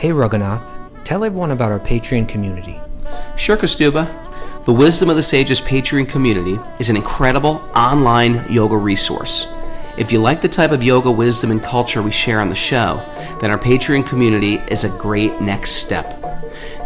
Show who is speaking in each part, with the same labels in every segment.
Speaker 1: Hey Raghunath, tell everyone about our Patreon community.
Speaker 2: Sure, Kaustubha. The Wisdom of the Sages Patreon community is an incredible online yoga resource. If you like the type of yoga wisdom and culture we share on the show, then our Patreon community is a great next step.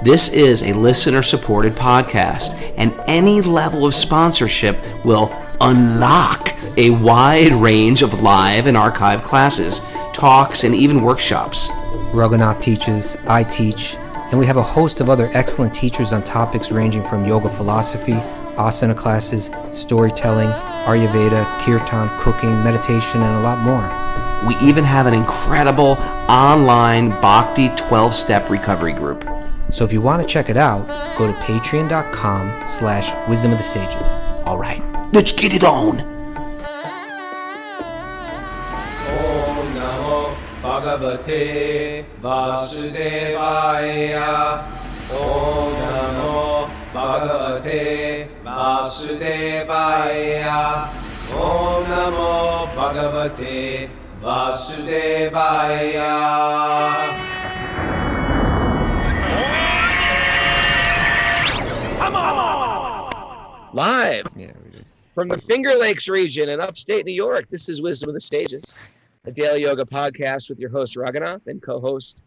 Speaker 2: This is a listener-supported podcast, and any level of sponsorship will unlock a wide range of live and archived classes, talks, and even workshops.
Speaker 1: Raghunath teaches, I teach, and we have a host of other excellent teachers on topics ranging from yoga philosophy, asana classes, storytelling, ayurveda, kirtan, cooking, meditation, and a lot more.
Speaker 2: We even have an incredible online Bhakti 12-step recovery group.
Speaker 1: So if you want to check it out, go to patreon.com/wisdom of the sages.
Speaker 2: All right, let's get it on.
Speaker 3: Om Namo Bhagavate Vasudevaya. Om Namo Bhagavate Vasudevaya. Om Namo Bhagavate Vasudevaya.
Speaker 4: Live from the Finger Lakes region in upstate New York, this is Wisdom of the Sages, a daily yoga podcast with your host Raghunath and co-host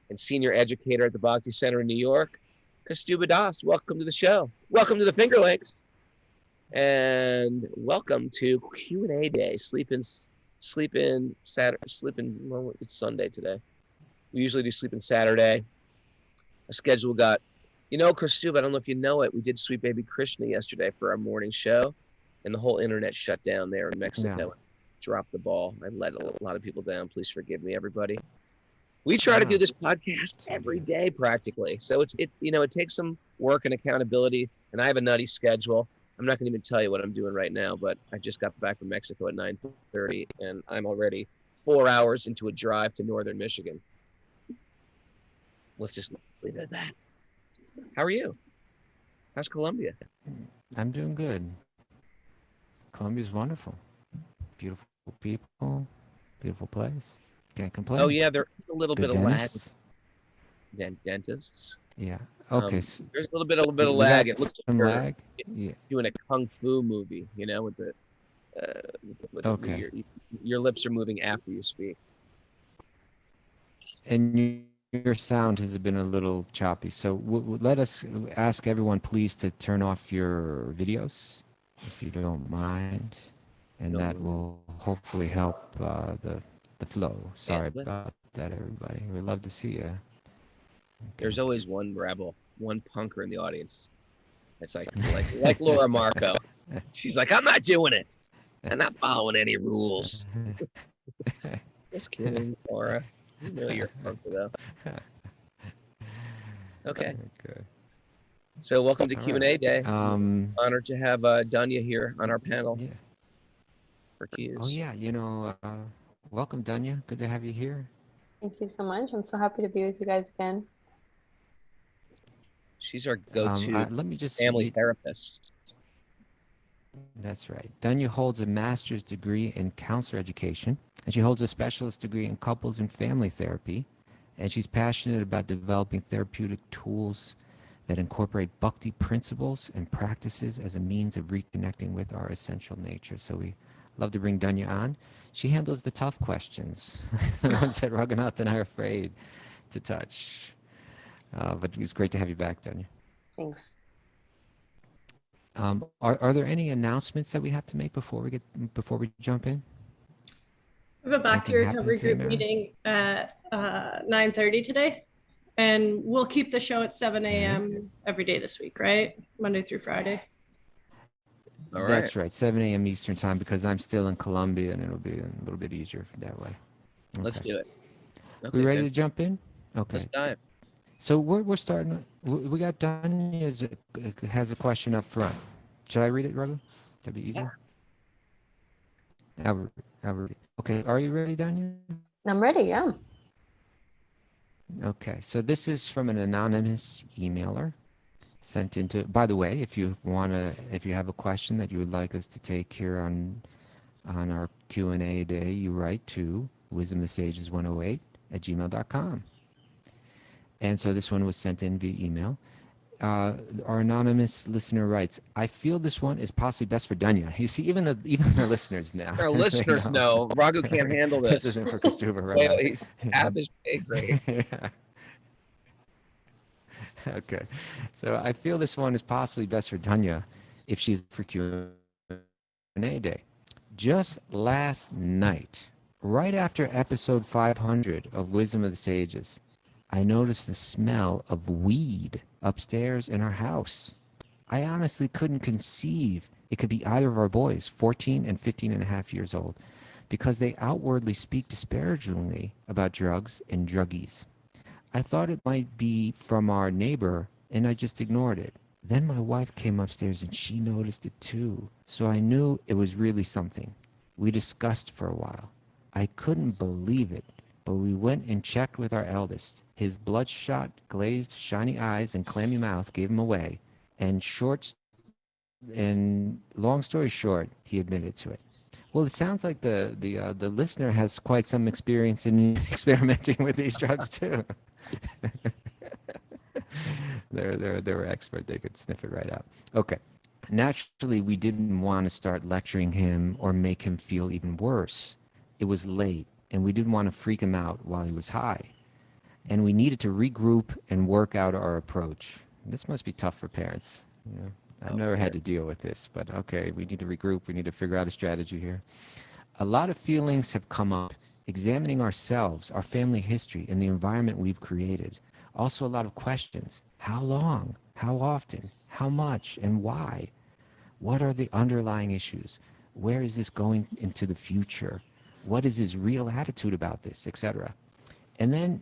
Speaker 4: and senior educator at the Bhakti Center in New York, Kaustubha Das. Welcome to the show. Welcome to the Finger Lakes. And welcome to Q&A Day. Well, it's Sunday today. We usually do sleep in Saturday. Our schedule got, Kaustubha, I don't know if you know it, we did Sweet Baby Krishna yesterday for our morning show, and the whole internet shut down there in Mexico. Yeah. Dropped the ball. I let a lot of people down. Please forgive me, everybody. We try to do this podcast every day practically. So it takes some work and accountability, and I have a nutty schedule. I'm not going to even tell you what I'm doing right now, but I just got back from Mexico at 9:30, and I'm already 4 hours into a drive to northern Michigan. Let's just leave it at that. How are you? How's Colombia?
Speaker 5: I'm doing good. Colombia's wonderful. Beautiful people, beautiful place. Can't complain.
Speaker 4: Oh yeah, there's a little
Speaker 5: good
Speaker 4: bit of lag.
Speaker 5: Dentists.
Speaker 4: Yeah.
Speaker 5: Okay.
Speaker 4: There's a little bit of lag. It looks like
Speaker 5: lag.
Speaker 4: Yeah. Doing a kung fu movie, with the.
Speaker 5: Okay.
Speaker 4: Your lips are moving after you speak.
Speaker 5: And your sound has been a little choppy, so let us ask everyone please to turn off your videos, if you don't mind, and that will hopefully help the flow. Sorry about that, everybody. We'd love to see you. Okay.
Speaker 4: There's always one rebel, one punker in the audience. It's like Laura Marco. She's like, I'm not doing it. I'm not following any rules. Just kidding, Laura. You know you're a punker, though. Okay. So welcome to Q&A Day. Honored to have Danya here on our panel.
Speaker 5: Yeah.
Speaker 4: For Q's.
Speaker 5: Oh yeah, welcome Danya. Good to have you here.
Speaker 6: Thank you so much. I'm so happy to be with you guys again.
Speaker 4: She's our go-to family therapist.
Speaker 5: That's right. Danya holds a master's degree in counselor education, and she holds a specialist degree in couples and family therapy, and she's passionate about developing therapeutic tools that incorporate Bhakti principles and practices as a means of reconnecting with our essential nature. So we love to bring Danya on. She handles the tough questions, the ones that Raghunath and I are afraid to touch. But it's great to have you back, Danya.
Speaker 6: Thanks.
Speaker 5: Are there any announcements that we have to make before we jump in?
Speaker 7: We have a Bhakti recovery group meeting at 9:30 today, and we'll keep the show at 7 a.m. every day this week, right? Monday through Friday.
Speaker 4: All right.
Speaker 5: That's right, 7 a.m. Eastern time, because I'm still in Colombia, and it'll be a little bit easier that way. Okay.
Speaker 4: Let's do it. Okay,
Speaker 5: we ready to jump in? Okay.
Speaker 4: Let's dive.
Speaker 5: So we're starting. We got Danya has a question up front. Should I read it, Raghu? That'd be easier. Yeah. Okay, are you ready, Danya?
Speaker 6: I'm ready, yeah.
Speaker 5: Okay, so this is from an anonymous emailer sent into. By the way, if you have a question that you would like us to take here on our Q&A day, you write to wisdomthesages108@gmail.com. And so this one was sent in via email. Our anonymous listener writes, I feel this one is possibly best for Danya. You see, even the listeners now.
Speaker 4: Our listeners know Raghu can't handle this.
Speaker 5: This isn't for Kaustubha right now.
Speaker 4: He's out of his pay grade.
Speaker 5: Yeah. Okay. So I feel this one is possibly best for Danya if she's for Q&A day. Just last night, right after episode 500 of Wisdom of the Sages, I noticed the smell of weed upstairs in our house. I honestly couldn't conceive it could be either of our boys, 14 and 15 and a half years old, because they outwardly speak disparagingly about drugs and druggies. I thought it might be from our neighbor, and I just ignored it. Then my wife came upstairs and she noticed it too, so I knew it was really something. We discussed for a while. I couldn't believe it, but we went and checked with our eldest. His bloodshot, glazed, shiny eyes and clammy mouth gave him away, and long story short, he admitted to it. Well, it sounds like the listener has quite some experience in experimenting with these drugs too. They're expert. They could sniff it right out. Okay. Naturally, we didn't want to start lecturing him or make him feel even worse. It was late, and we didn't want to freak him out while he was high. And we needed to regroup and work out our approach. This must be tough for parents. You know, I've never had to deal with this, but okay, we need to regroup. We need to figure out a strategy here. A lot of feelings have come up, examining ourselves, our family history, and the environment we've created. Also, a lot of questions. How long? How often? How much? And why? What are the underlying issues? Where is this going into the future? What is his real attitude about this, etc.? And then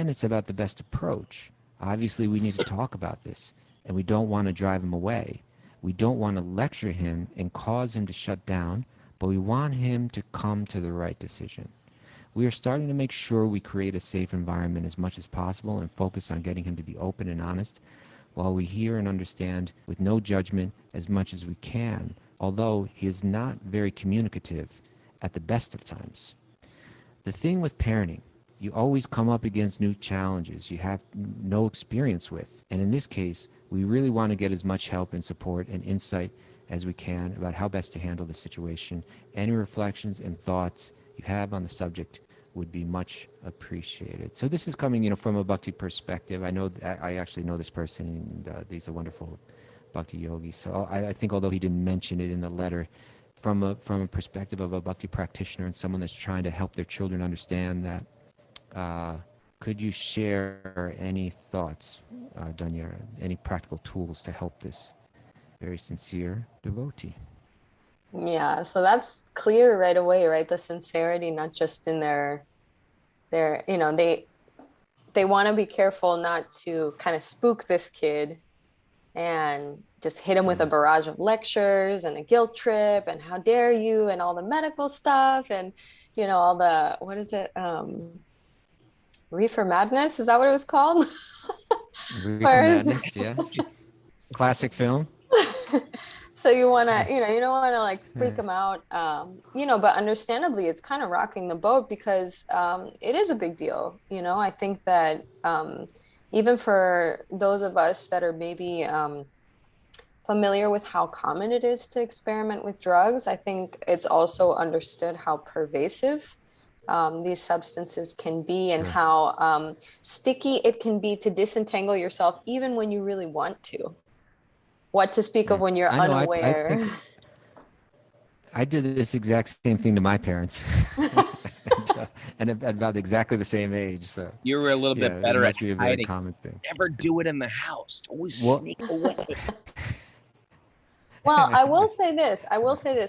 Speaker 5: it's about the best approach. Obviously, we need to talk about this, and we don't want to drive him away. We don't want to lecture him and cause him to shut down, but we want him to come to the right decision. We are starting to make sure we create a safe environment as much as possible and focus on getting him to be open and honest while we hear and understand with no judgment as much as we can, although he is not very communicative at the best of times. The thing with parenting, you always come up against new challenges you have no experience with. And in this case, we really want to get as much help and support and insight as we can about how best to handle the situation. Any reflections and thoughts you have on the subject would be much appreciated. So this is coming, from a Bhakti perspective. I actually know this person, and he's a wonderful Bhakti-yogi. So I think although he didn't mention it in the letter, from a perspective of a Bhakti practitioner and someone that's trying to help their children understand that, could you share any thoughts, Danya, any practical tools to help this very sincere devotee?
Speaker 6: Yeah, so that's clear right away, right? The sincerity, not just in their they want to be careful not to kind of spook this kid and just hit him with a barrage of lectures and a guilt trip and how dare you and all the medical stuff and all the, what is it, Reefer Madness, is that what it was called?
Speaker 5: Reefer Madness, yeah. Classic film.
Speaker 6: So you want to, you don't want to like freak them out, but understandably it's kind of rocking the boat because it is a big deal. I think that even for those of us that are maybe familiar with how common it is to experiment with drugs, I think it's also understood how pervasive these substances can be and how sticky it can be to disentangle yourself even when you really want to. What to speak of when you're unaware.
Speaker 5: I did this exact same thing to my parents. and at about exactly the same age. So
Speaker 4: you were a little bit better at
Speaker 5: be a very common thing.
Speaker 4: Never do it in the house. Always sneak away.
Speaker 6: Well, I will say this,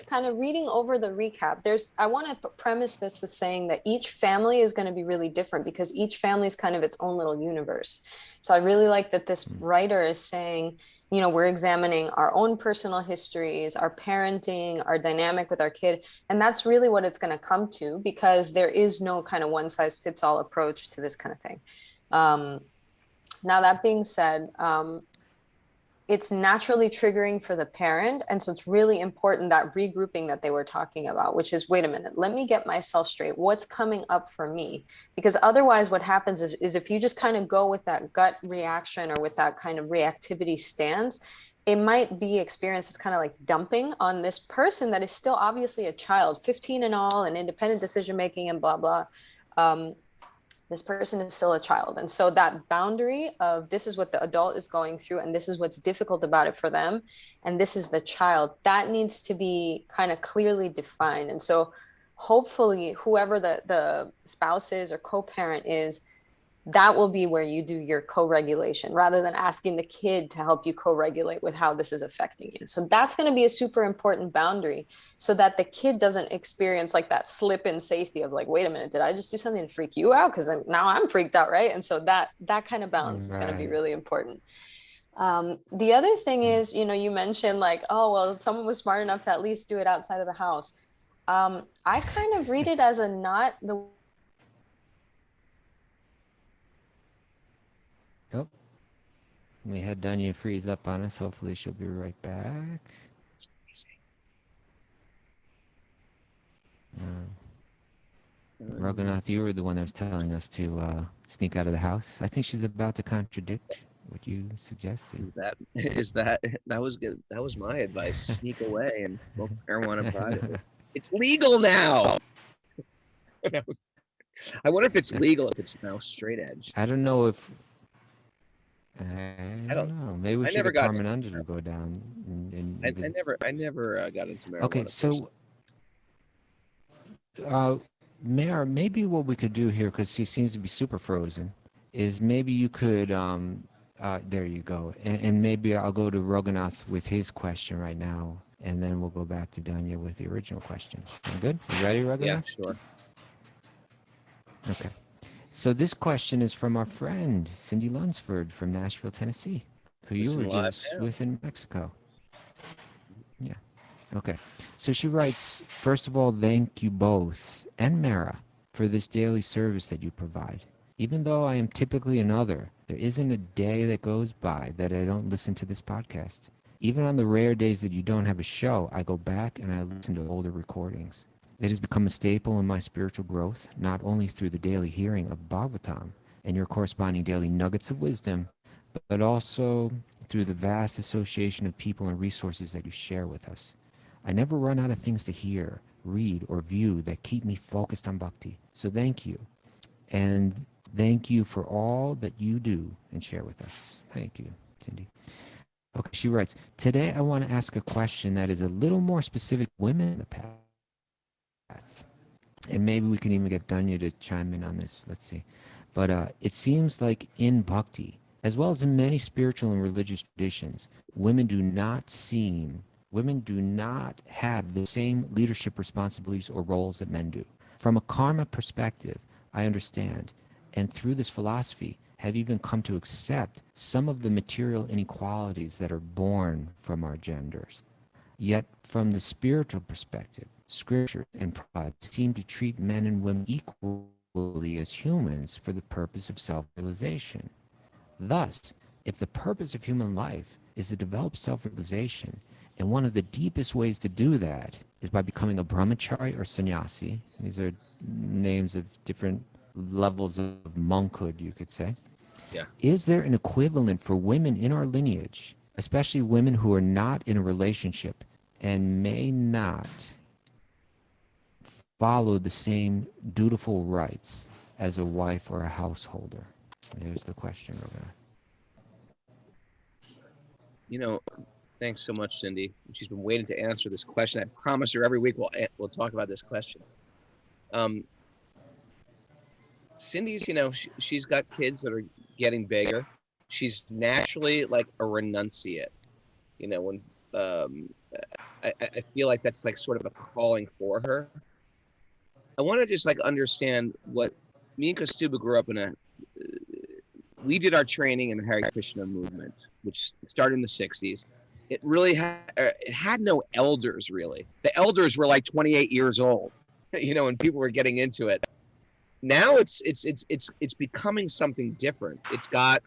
Speaker 6: kind of reading over the recap, I want to premise this with saying that each family is going to be really different because each family is kind of its own little universe. So I really like that this writer is saying, we're examining our own personal histories, our parenting, our dynamic with our kid. And that's really what it's going to come to because there is no kind of one size fits all approach to this kind of thing. Now, that being said, it's naturally triggering for the parent. And so it's really important, that regrouping that they were talking about, which is, wait a minute, let me get myself straight. What's coming up for me? Because otherwise what happens is if you just kind of go with that gut reaction or with that kind of reactivity stance, it might be experienced as kind of like dumping on this person that is still obviously a child, 15 and all, and independent decision making and blah, blah. This person is still a child. And so that boundary of this is what the adult is going through and this is what's difficult about it for them, and this is the child, that needs to be kind of clearly defined. And so hopefully whoever the spouse is or co-parent is, that will be where you do your co-regulation rather than asking the kid to help you co-regulate with how this is affecting you. So that's going to be a super important boundary so that the kid doesn't experience like that slip in safety of like, wait a minute, did I just do something to freak you out? Because now I'm freaked out, right? And so that kind of balance is going to be really important. The other thing is, you know, you mentioned like, oh, well, someone was smart enough to at least do it outside of the house. I kind of read it as a not the
Speaker 5: Oh, we had Dunya freeze up on us. Hopefully she'll be right back. Raghunath, you were the one that was telling us to sneak out of the house. I think she's about to contradict what you suggested.
Speaker 4: That was good. That was my advice. Sneak away and smoke marijuana privately. It's legal now. I wonder if it's legal if it's now straight edge.
Speaker 5: I don't know if. I don't know. Maybe we should get Parmananda to go down.
Speaker 4: I never got into marijuana.
Speaker 5: Okay, so Mayor, maybe what we could do here, because she seems to be super frozen, is maybe you could. There you go, and maybe I'll go to Raghunath with his question right now, and then we'll go back to Dunya with the original question. Sound good? You ready, Raghunath?
Speaker 4: Yeah, sure.
Speaker 5: Okay. So this question is from our friend Cindy Lunsford from Nashville, Tennessee, who you were just with in Mexico. Yeah. Okay. So she writes, first of all, thank you both and Mara for this daily service that you provide. Even though I am typically another, there isn't a day that goes by that I don't listen to this podcast. Even on the rare days that you don't have a show, I go back and I listen to older recordings. It has become a staple in my spiritual growth, not only through the daily hearing of Bhagavatam and your corresponding daily nuggets of wisdom, but also through the vast association of people and resources that you share with us. I never run out of things to hear, read, or view that keep me focused on bhakti. So thank you. And thank you for all that you do and share with us. Thank you, Cindy. Okay, she writes, today I want to ask a question that is a little more specific to women in the past. And maybe we can even get Dunya to chime in on this. Let's see. But it seems like in bhakti, as well as in many spiritual and religious traditions, women do not have the same leadership responsibilities or roles that men do. From a karma perspective, I understand, and through this philosophy, have even come to accept some of the material inequalities that are born from our genders. Yet, from the spiritual perspective, Scripture and pride seem to treat men and women equally as humans for the purpose of self-realization. Thus, if the purpose of human life is to develop self-realization, and one of the deepest ways to do that is by becoming a brahmachari or sannyasi, these are names of different levels of monkhood, you could say.
Speaker 4: Yeah.
Speaker 5: Is there an equivalent for women in our lineage, especially women who are not in a relationship and may not follow the same dutiful rights as a wife or a householder? There's the question, Raghunath.
Speaker 4: You know, thanks so much, Cindy. She's been waiting to answer this question. I promise her every week we'll talk about this question. Cindy's, you know, she's got kids that are getting bigger. She's naturally like a renunciate. You know, when I feel like that's like sort of a calling for her. I want to just like understand what me and Kaustubha grew up in we did our training in the Hare Krishna movement, which started in the 60s. It really had no elders really. The elders were like 28 years old, you know, and people were getting into it. Now it's becoming something different. It's got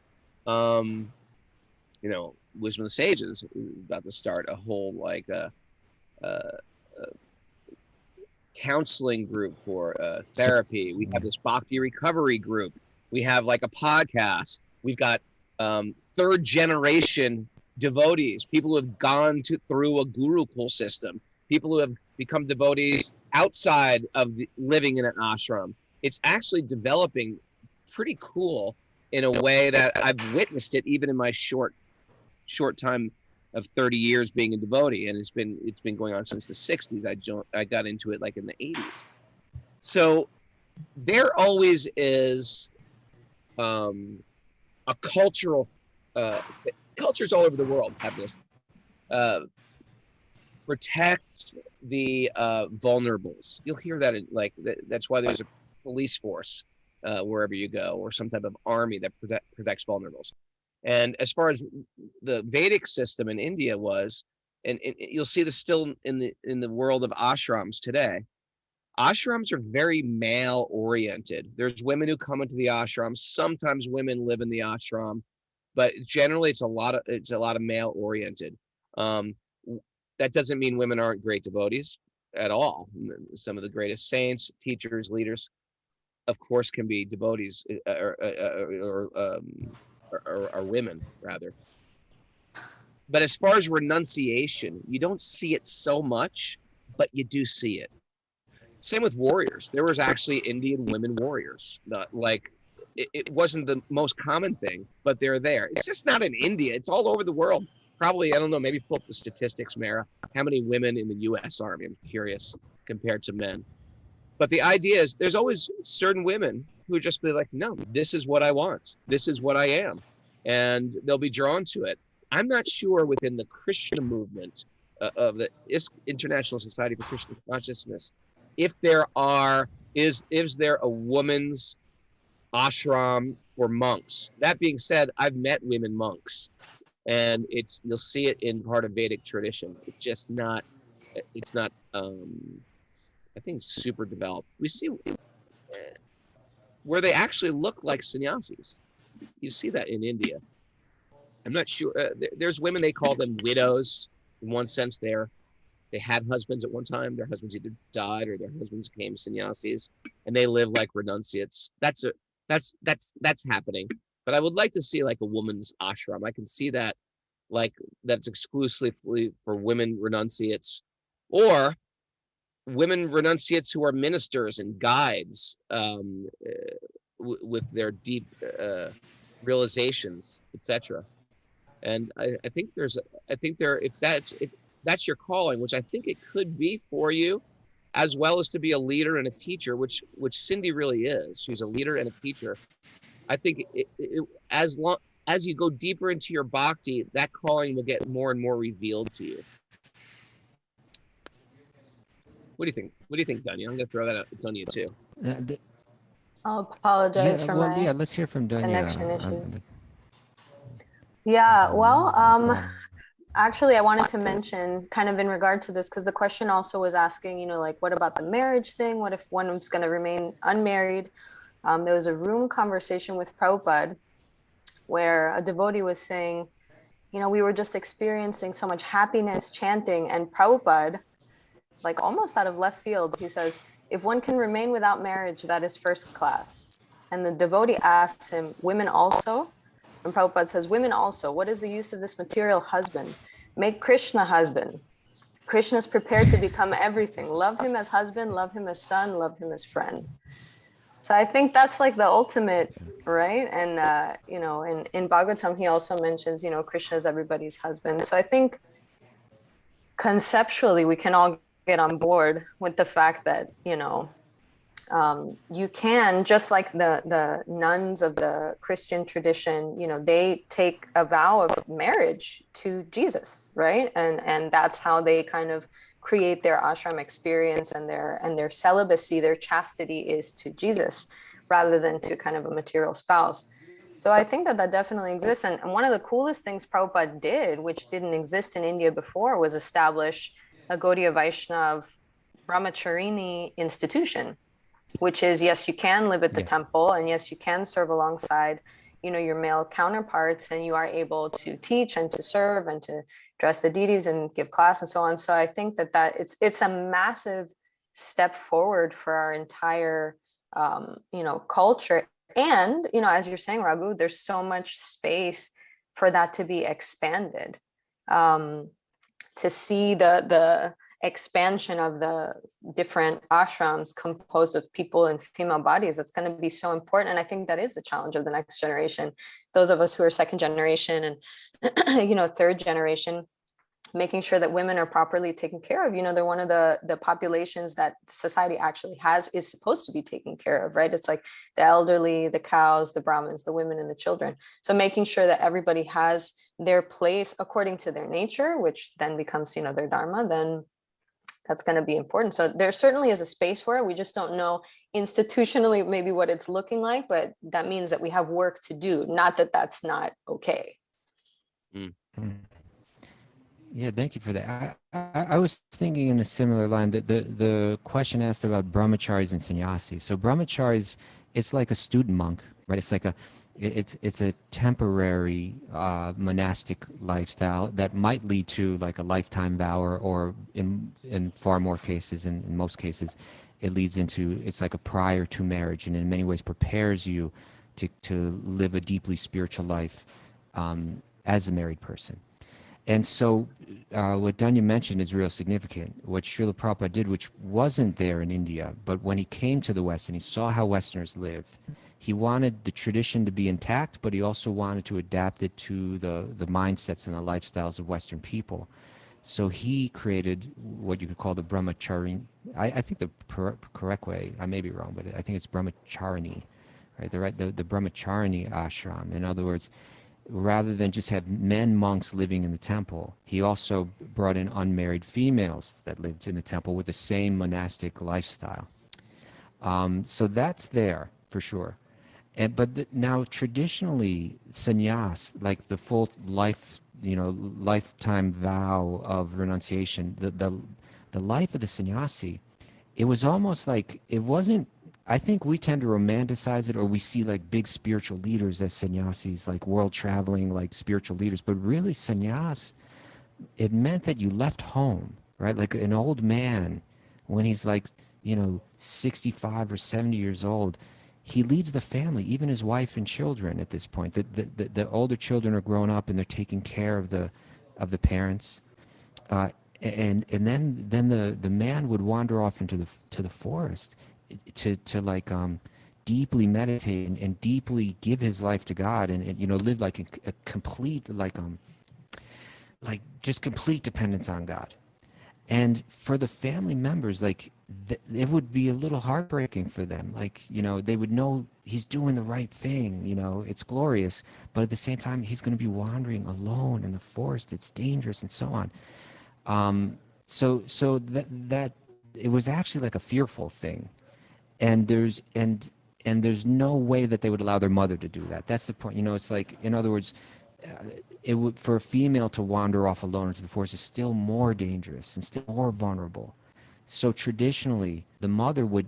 Speaker 4: Wisdom of the Sages about to start a whole like counseling group for therapy. We have this Bhakti recovery group. We have like a podcast. We've got third generation devotees, people who have gone through a gurukul system, people who have become devotees outside of living in an ashram. It's actually developing pretty cool in a way that I've witnessed it even in my short time of 30 years being a devotee, and it's been going on since the 60s. I got into it like in the 80s. So there always is a cultural cultures all over the world have this protect the vulnerables. You'll hear that that's why there's a police force wherever you go, or some type of army that protects vulnerables. And as far as the Vedic system in India was, and you'll see this still in the world of ashrams today. Ashrams are very male oriented. There's women who come into the ashram. Sometimes women live in the ashram, but generally it's a lot of male oriented. That doesn't mean women aren't great devotees at all. Some of the greatest saints, teachers, leaders, of course, can be devotees or women rather. But as far as renunciation, you don't see it so much, but you do see it. Same with warriors. There was actually Indian women warriors. It wasn't the most common thing, but they're there. It's just not in India. It's all over the world. Probably, I don't know, maybe pull up the statistics, Mara. How many women in the U.S. Army? I'm curious, compared to men. But the idea is there's always certain women who just be like, no, this is what I want. This is what I am. And they'll be drawn to it. I'm not sure within the Krishna movement of the International Society for Krishna Consciousness, if there is there a woman's ashram for monks. That being said, I've met women monks, and you'll see it in part of Vedic tradition. It's not I think super developed. We see where they actually look like sannyasis. You see that in India. I'm not sure. There's women, they call them widows. In one sense, they had husbands at one time. Their husbands either died or their husbands became sannyasis, and they live like renunciates. That's happening. But I would like to see like a woman's ashram. I can see that, like, that's exclusively for women renunciates, or women renunciates who are ministers and guides with their deep realizations, etc. And I think if that's your calling, which I think it could be for you, as well as to be a leader and a teacher, which Cindy really is. She's a leader and a teacher. I think as you go deeper into your bhakti, that calling will get more and more revealed to you. What do you think? What do you think, Dunya? I'm going to throw that out to Dunya too.
Speaker 6: I'll apologize for my
Speaker 5: let's hear from Dunya.
Speaker 6: connection issues. Yeah, well, actually, I wanted to mention kind of in regard to this, because the question also was asking, like, what about the marriage thing? What if one was going to remain unmarried? There was a room conversation with Prabhupada where a devotee was saying, we were just experiencing so much happiness chanting, and Prabhupada, like almost out of left field, he says, if one can remain without marriage, that is first class. And the devotee asks him, women also? And Prabhupada says, women also. What is the use of this material husband? Make Krishna husband. Krishna is prepared to become everything. Love him as husband, love him as son, love him as friend. So I think that's like the ultimate, right? And, in Bhagavatam, he also mentions, Krishna is everybody's husband. So I think conceptually, we can all get on board with the fact that, you can, just like the nuns of the Christian tradition, they take a vow of marriage to Jesus, right? And that's how they kind of create their ashram experience, and their celibacy, their chastity is to Jesus rather than to kind of a material spouse. So I think that definitely exists. And one of the coolest things Prabhupada did, which didn't exist in India before, was establish a Gaudiya Vaishnav Brahmacharini institution, which is, yes, you can live at the temple, and yes, you can serve alongside your male counterparts, and you are able to teach and to serve and to address the deities and give class and so on. So I think that it's a massive step forward for our entire culture. And as you're saying, Raghu, there's so much space for that to be expanded, to see the expansion of the different ashrams composed of people in female bodies. That's going to be so important. And I think that is the challenge of the next generation. Those of us who are second generation and third generation, making sure that women are properly taken care of. They're one of the populations that society actually is supposed to be taken care of, right? It's like the elderly, the cows, the Brahmins, the women, and the children. So making sure that everybody has their place according to their nature, which then becomes, their dharma, then that's going to be important. So there certainly is a space for it. We just don't know institutionally maybe what it's looking like, but that means that we have work to do. Not that that's not okay.
Speaker 5: Yeah, thank you for that. I was thinking in a similar line that the question asked about brahmacharis and sannyasis. So brahmacharis, it's like a student monk, right? It's like it's a temporary monastic lifestyle that might lead to like a lifetime vow, or in far more cases, in most cases, it leads into, it's like a prior to marriage, and in many ways prepares you to live a deeply spiritual life as a married person. And so what Danya mentioned is real significant. What Srila Prabhupada did, which wasn't there in India, but when he came to the West and he saw how Westerners live, he wanted the tradition to be intact, but he also wanted to adapt it to the mindsets and the lifestyles of Western people. So he created what you could call the brahmachari. I think the correct way, I may be wrong, but I think it's brahmacharini, right? The brahmacharini ashram. In other words, rather than just have men monks living in the temple, he also brought in unmarried females that lived in the temple with the same monastic lifestyle. So that's there for sure. But now traditionally, sannyas, like the full lifetime vow of renunciation, the life of the sannyasi, it was almost like, it wasn't, I think we tend to romanticize it, or we see like big spiritual leaders as sannyasis, like world traveling, like spiritual leaders. But really, sannyas, it meant that you left home, right? Like an old man, when he's like, 65 or 70 years old, he leaves the family, even his wife and children at this point. The older children are grown up and they're taking care of the parents. And then the man would wander off into the forest to deeply meditate and deeply give his life to God, and live like a complete just complete dependence on God. And for the family members, it would be a little heartbreaking for them. They would know he's doing the right thing, it's glorious, but at the same time he's going to be wandering alone in the forest. It's dangerous and so on. So that it was actually like a fearful thing. And there's no way that they would allow their mother to do that. That's the point. It's like, in other words, it would, for a female to wander off alone into the forest is still more dangerous and still more vulnerable. So traditionally, the mother would,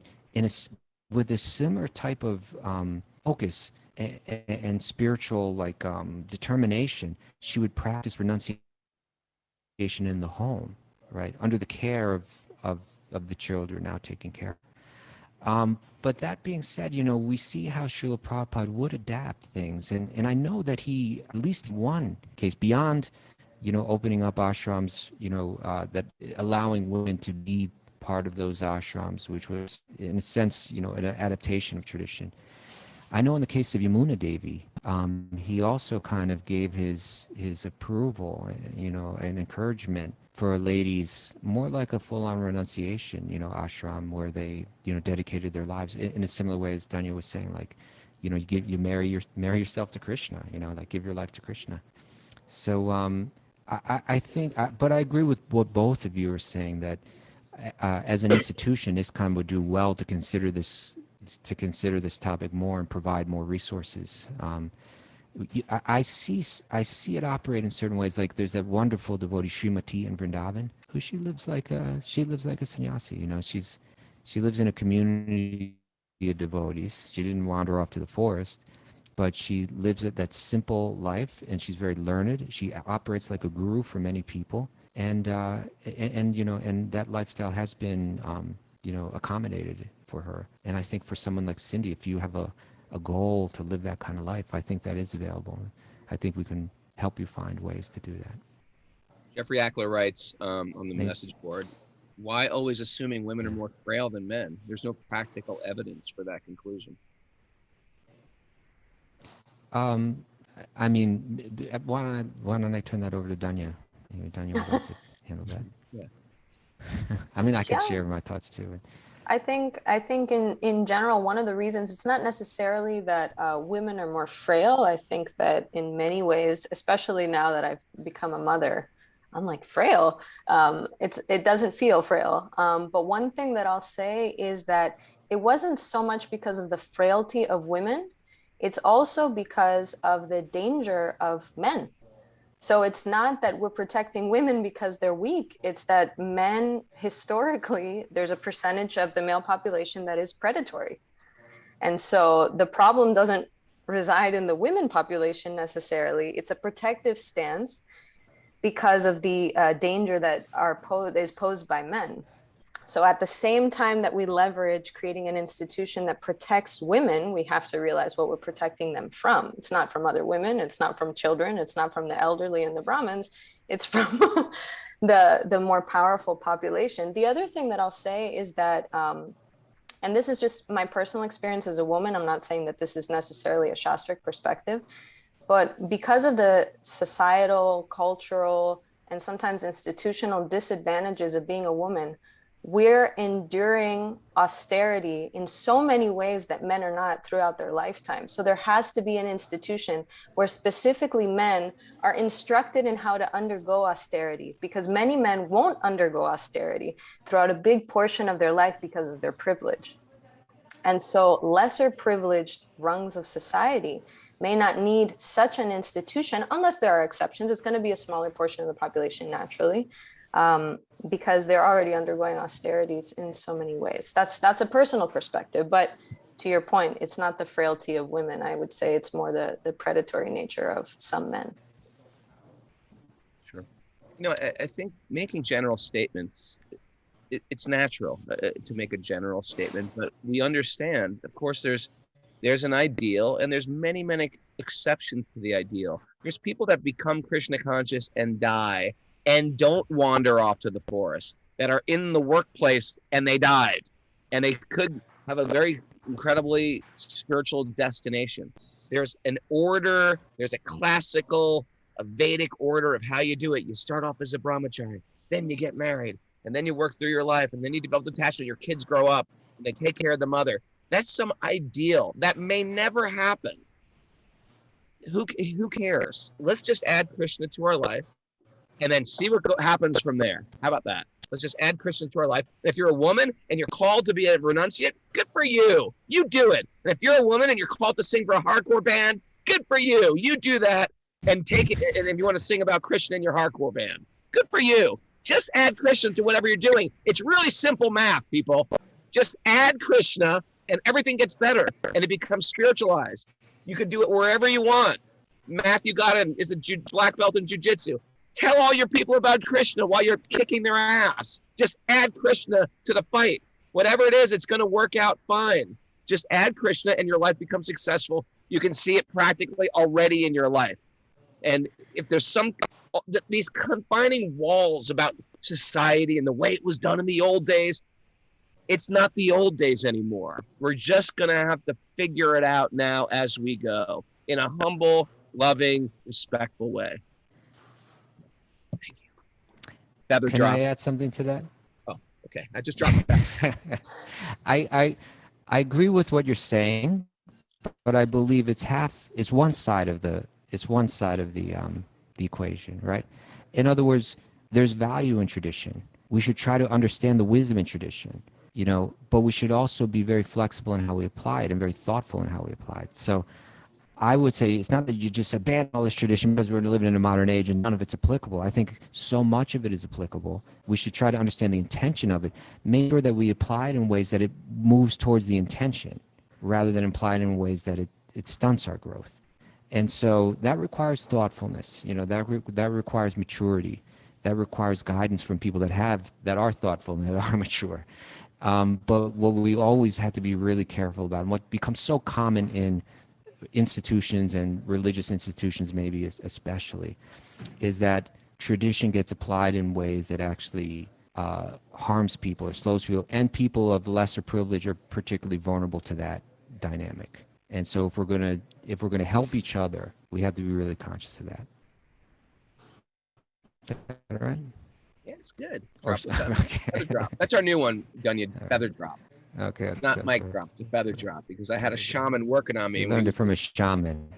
Speaker 5: with a similar type of focus and spiritual determination, she would practice renunciation in the home, right, under the care of the children now taken care of. But that being said, we see how Srila Prabhupada would adapt things. And I know that he, at least in one case, beyond, opening up ashrams, that allowing women to be part of those ashrams, which was, in a sense, an adaptation of tradition. I know in the case of Yamuna Devi, he also kind of gave his approval, and encouragement for ladies, more like a full-on renunciation, ashram, where they, dedicated their lives in a similar way as Danya was saying, you marry yourself to Krishna, give your life to Krishna. So I think, but I agree with what both of you are saying, that as an institution, ISKCON would do well to consider this topic more and provide more resources. I see it operate in certain ways. Like there's that wonderful devotee Srimati in Vrindavan, who she lives like a sannyasi. She lives in a community of devotees. She didn't wander off to the forest, but she lives that simple life, and she's very learned. She operates like a guru for many people, and that lifestyle has been accommodated for her. And I think for someone like Cindy, if you have a goal to live that kind of life, I think that is available. I think we can help you find ways to do that.
Speaker 4: Jeffrey Ackler writes on the message board, why always assuming women are more frail than men? There's no practical evidence for that conclusion.
Speaker 5: I mean, why don't I turn that over to Danya? Maybe Danya would like to handle that.
Speaker 4: Yeah.
Speaker 5: I mean, I could share my thoughts too.
Speaker 6: I think in general, one of the reasons, it's not necessarily that women are more frail. I think that in many ways, especially now that I've become a mother, I'm like frail. It doesn't feel frail. But one thing that I'll say is that it wasn't so much because of the frailty of women. It's also because of the danger of men. So it's not that we're protecting women because they're weak. It's that men, historically, there's a percentage of the male population that is predatory. And so the problem doesn't reside in the women population necessarily. It's a protective stance because of the danger that is posed by men. So at the same time that we leverage creating an institution that protects women, we have to realize what we're protecting them from. It's not from other women. It's not from children. It's not from the elderly and the Brahmins. It's from the more powerful population. The other thing that I'll say is that, and this is just my personal experience as a woman, I'm not saying that this is necessarily a Shastric perspective, but because of the societal, cultural, and sometimes institutional disadvantages of being a woman, we're enduring austerity in so many ways that men are not throughout their lifetime. So there has to be an institution where specifically men are instructed in how to undergo austerity, because many men won't undergo austerity throughout a big portion of their life because of their privilege. And so lesser privileged rungs of society may not need such an institution, unless there are exceptions. It's going to be a smaller portion of the population naturally, because they're already undergoing austerities in so many ways. That's a personal perspective, but to your point, it's not the frailty of women. I would say it's more the predatory nature of some men.
Speaker 4: Sure. I think making general statements, it's natural to make a general statement, but we understand, of course, there's an ideal, and there's many exceptions to the ideal. There's people that become Krishna conscious and die and don't wander off to the forest, that are in the workplace and they died, and they could have a very incredibly spiritual destination. There's an order, there's a classical, a Vedic order of how you do it. You start off as a brahmachari, then you get married, and then you work through your life, and then you develop attachment. Your kids grow up, and they take care of the mother. That's some ideal that may never happen. Who cares? Let's just add Krishna to our life, and then see what happens from there. How about that? Let's just add Krishna to our life. And if you're a woman and you're called to be a renunciate, good for you. You do it. And if you're a woman and you're called to sing for a hardcore band, good for you. You do that and take it. And if you want to sing about Krishna in your hardcore band, good for you. Just add Krishna to whatever you're doing. It's really simple math, people. Just add Krishna and everything gets better and it becomes spiritualized. You can do it wherever you want. Matthew Godin is a black belt in jiu-jitsu. Tell all your people about Krishna while you're kicking their ass. Just add Krishna to the fight. Whatever it is, it's going to work out fine. Just add Krishna and your life becomes successful. You can see it practically already in your life. And if there's these confining walls about society and the way it was done in the old days, it's not the old days anymore. We're just going to have to figure it out now as we go in a humble, loving, respectful way. Thank you. Feather
Speaker 5: Can
Speaker 4: drop.
Speaker 5: I add something to that?
Speaker 4: Oh, okay. I just dropped it.
Speaker 5: I agree with what you're saying, but I believe it's one side of the equation, right? In other words, there's value in tradition. We should try to understand the wisdom in tradition, but we should also be very flexible in how we apply it and very thoughtful in how we apply it. So I would say it's not that you just abandon all this tradition because we're living in a modern age and none of it's applicable. I think so much of it is applicable. We should try to understand the intention of it. Make sure that we apply it in ways that it moves towards the intention rather than apply it in ways that it stunts our growth. And so that requires thoughtfulness, that requires maturity, that requires guidance from people that are thoughtful and that are mature. But what we always have to be really careful about, and what becomes so common in institutions and religious institutions maybe especially, is that tradition gets applied in ways that actually harms people or slows people, and people of lesser privilege are particularly vulnerable to that dynamic. And so if we're gonna help each other, we have to be really conscious of that. Is that right?
Speaker 4: Yeah, it's good.
Speaker 5: Okay.
Speaker 4: Feather drop. That's our new one, Gunya. Feather drop.
Speaker 5: Okay.
Speaker 4: Not mic drop, the feather drop, because I had a shaman working on me.
Speaker 5: You learned it from a shaman.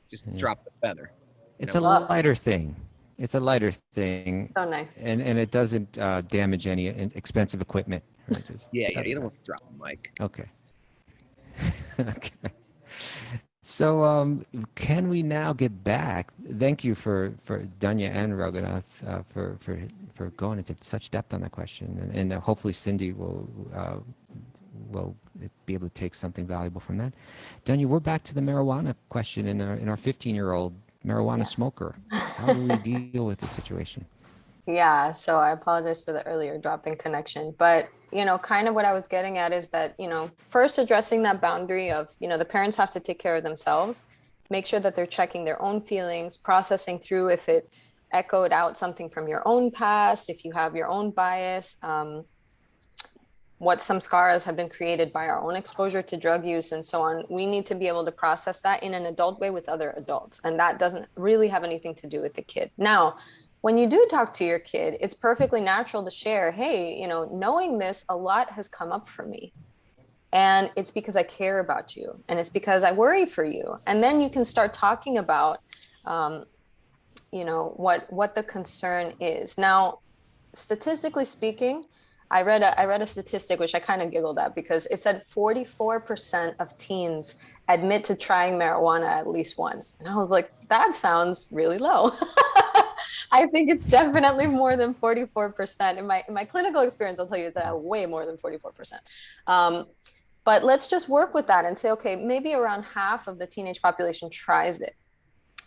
Speaker 4: Just drop the feather.
Speaker 5: It's a lighter thing. It's a lighter thing.
Speaker 6: So nice.
Speaker 5: And it doesn't damage any expensive equipment. Right?
Speaker 4: Yeah, you don't want to drop the mic.
Speaker 5: Okay. Okay. So can we now get back? Thank you for Danya and Raghunath for going into such depth on that question, and hopefully Cindy will be able to take something valuable from that. Danya, we're back to the marijuana question in our 15-year-old marijuana smoker. How do we deal with this situation?
Speaker 6: Yeah, so I apologize for the earlier drop in connection, but kind of what I was getting at is that, first addressing that boundary of, the parents have to take care of themselves, make sure that they're checking their own feelings, processing through if it echoed out something from your own past, if you have your own bias, what some scars have been created by our own exposure to drug use and so on. We need to be able to process that in an adult way with other adults. And that doesn't really have anything to do with the kid. Now, when you do talk to your kid, it's perfectly natural to share, hey, knowing this, a lot has come up for me. And it's because I care about you. And it's because I worry for you. And then you can start talking about, what the concern is. Now, statistically speaking, I read a statistic, which I kind of giggled at, because it said 44% of teens admit to trying marijuana at least once. And I was like, that sounds really low. I think it's definitely more than 44%. In my clinical experience, I'll tell you it's way more than 44%. But let's just work with that and say, okay, maybe around half of the teenage population tries it.